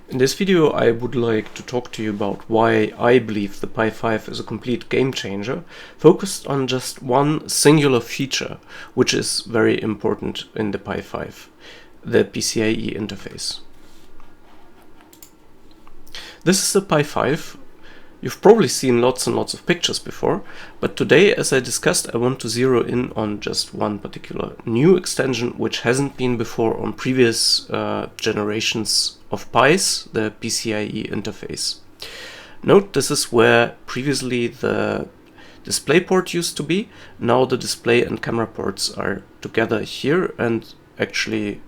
In this video I would like to talk to you about why I believe the Pi 5 is a complete game changer, focused on just one singular feature which is very important in the Pi 5, the PCIe interface. This is the Pi 5. You've probably seen lots and lots of pictures before, but today, as I discussed, I want to zero in on just one particular new extension which hasn't been before on previous generations of Pis, the PCIe interface. Note, this is where previously the display port used to be. Now the display and camera ports are together here, and actually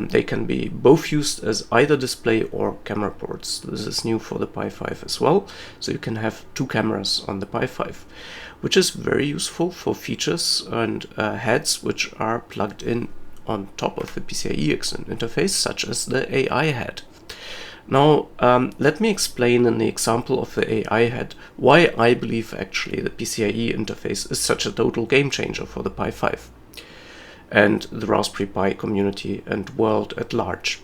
they can be both used as either display or camera ports. This is new for the Pi 5 as well, so you can have two cameras on the Pi 5, which is very useful for features and heads which are plugged in on top of the PCIe interface, such as the AI head. Now, let me explain in the example of the AI head why I believe actually the PCIe interface is such a total game changer for the Pi 5 and the Raspberry Pi community and world at large.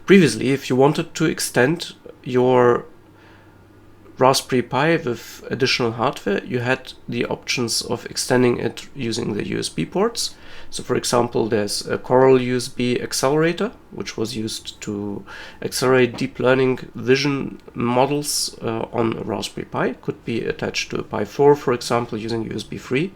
Previously, if you wanted to extend your Raspberry Pi with additional hardware, you had the options of extending it using the USB ports. So for example, there's a Coral USB accelerator, which was used to accelerate deep learning vision models on a Raspberry Pi. Could be attached to a Pi 4, for example, using USB 3.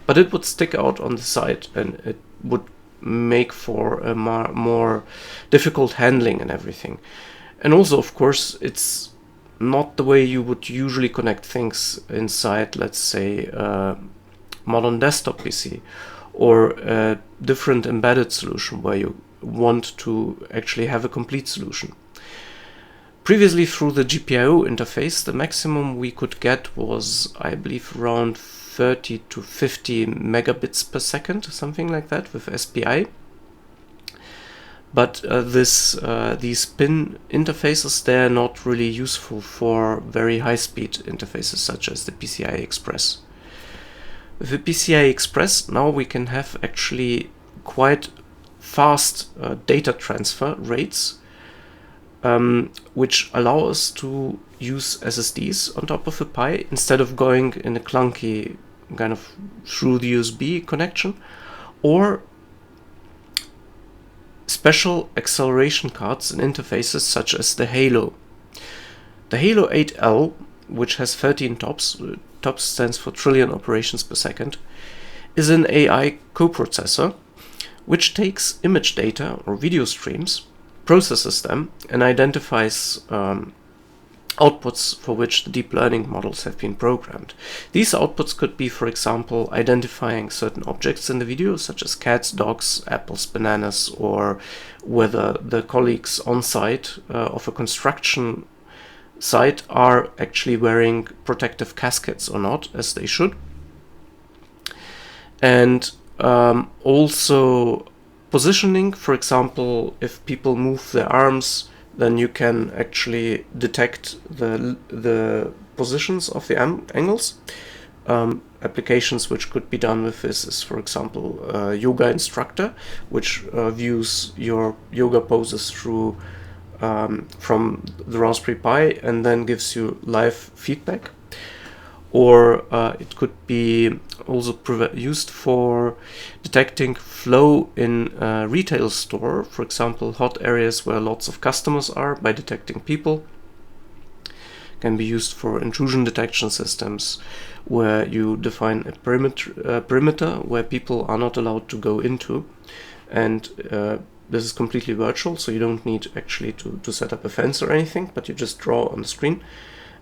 But it would stick out on the side, and it would make for a more difficult handling and everything. And also, of course, it's not the way you would usually connect things inside, let's say, a modern desktop PC or a different embedded solution where you want to actually have a complete solution. Previously, through the GPIO interface, the maximum we could get was, I believe, around 30 to 50 megabits per second, something like that, with SPI. But these pin interfaces, they're not really useful for very high-speed interfaces such as the PCI Express. With the PCI Express, now we can have actually quite fast data transfer rates, which allow us to use SSDs on top of the Pi instead of going in a clunky kind of through the USB connection, or special acceleration cards and interfaces such as the Halo. The Halo 8L, which has 13 TOPS, TOPS stands for trillion operations per second, is an AI coprocessor which takes image data or video streams, processes them, and identifies outputs for which the deep learning models have been programmed. These outputs could be, for example, identifying certain objects in the video, such as cats, dogs, apples, bananas, or whether the colleagues on site of a construction site are actually wearing protective caskets or not, as they should. And also positioning, for example, if people move their arms, then you can actually detect the positions of the angles. Applications which could be done with this is, for example, a yoga instructor, which views your yoga poses through from the Raspberry Pi and then gives you live feedback. Or it could be also used for detecting flow in a retail store, for example, hot areas where lots of customers are, by detecting people. Can be used for intrusion detection systems, where you define a perimeter where people are not allowed to go into, and this is completely virtual, so you don't need actually to set up a fence or anything, but you just draw on the screen.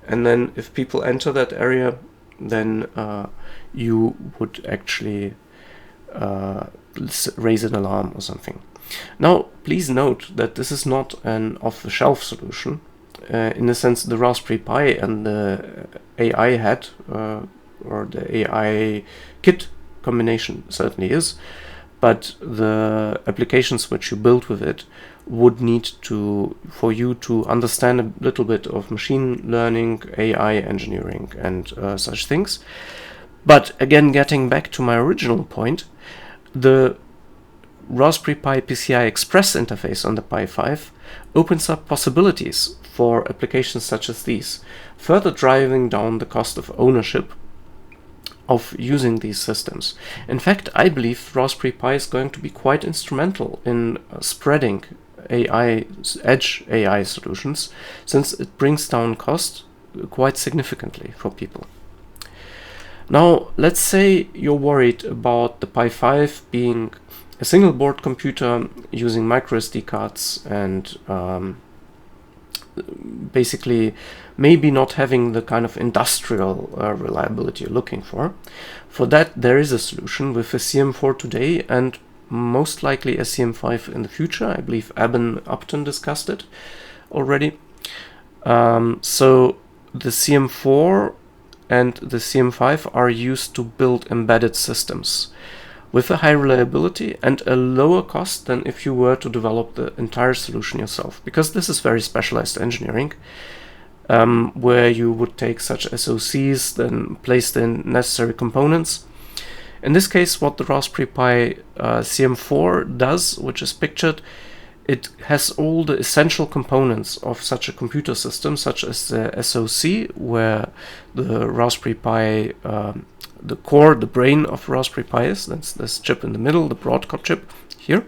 And then if people enter that area, then you would actually raise an alarm or something. Now, please note that this is not an off-the-shelf solution. In the sense, the Raspberry Pi and the AI head or the AI kit combination certainly is, but the applications which you build with it would need for you to understand a little bit of machine learning, AI engineering, and such things. But again, getting back to my original point, the Raspberry Pi PCI Express interface on the Pi 5 opens up possibilities for applications such as these, further driving down the cost of ownership of using these systems. In fact, I believe Raspberry Pi is going to be quite instrumental in spreading edge AI solutions, since it brings down cost quite significantly for people. Now, let's say you're worried about the Pi 5 being a single board computer using micro SD cards and basically maybe not having the kind of industrial reliability you're looking for. For that, there is a solution with a CM4 today and most likely a CM5 in the future. I believe Eben Upton discussed it already. So the CM4 and the CM5 are used to build embedded systems with a high reliability and a lower cost than if you were to develop the entire solution yourself, because this is very specialized engineering, where you would take such SoCs, then place the necessary components. In this case, what the Raspberry Pi CM4 does, which is pictured, it has all the essential components of such a computer system, such as the SoC, where the Raspberry Pi, the core, the brain of Raspberry Pi is. That's this chip in the middle, the Broadcom chip here.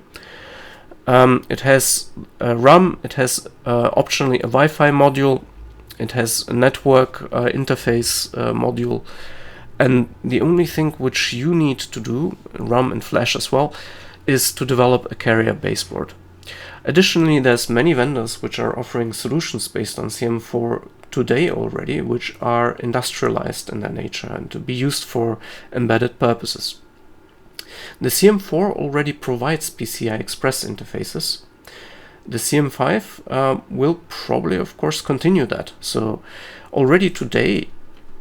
It has RAM, it has optionally a Wi-Fi module, it has a network interface module, and the only thing which you need to do, RAM and flash as well, is to develop a carrier baseboard. Additionally, there's many vendors which are offering solutions based on CM4 today already, which are industrialized in their nature and to be used for embedded purposes. The CM4 already provides PCI Express interfaces. The CM5 will probably, of course, continue that. So already today,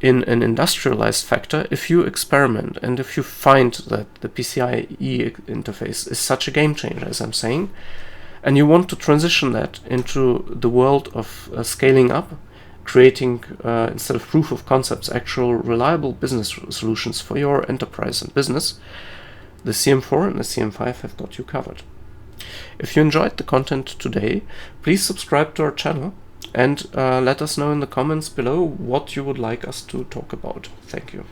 in an industrialized factor, if you experiment and if you find that the PCIe interface is such a game changer, as I'm saying, and you want to transition that into the world of scaling up, creating, instead of proof of concepts, actual reliable business solutions for your enterprise and business, the CM4 and the CM5 have got you covered. If you enjoyed the content today, please subscribe to our channel and let us know in the comments below what you would like us to talk about. Thank you.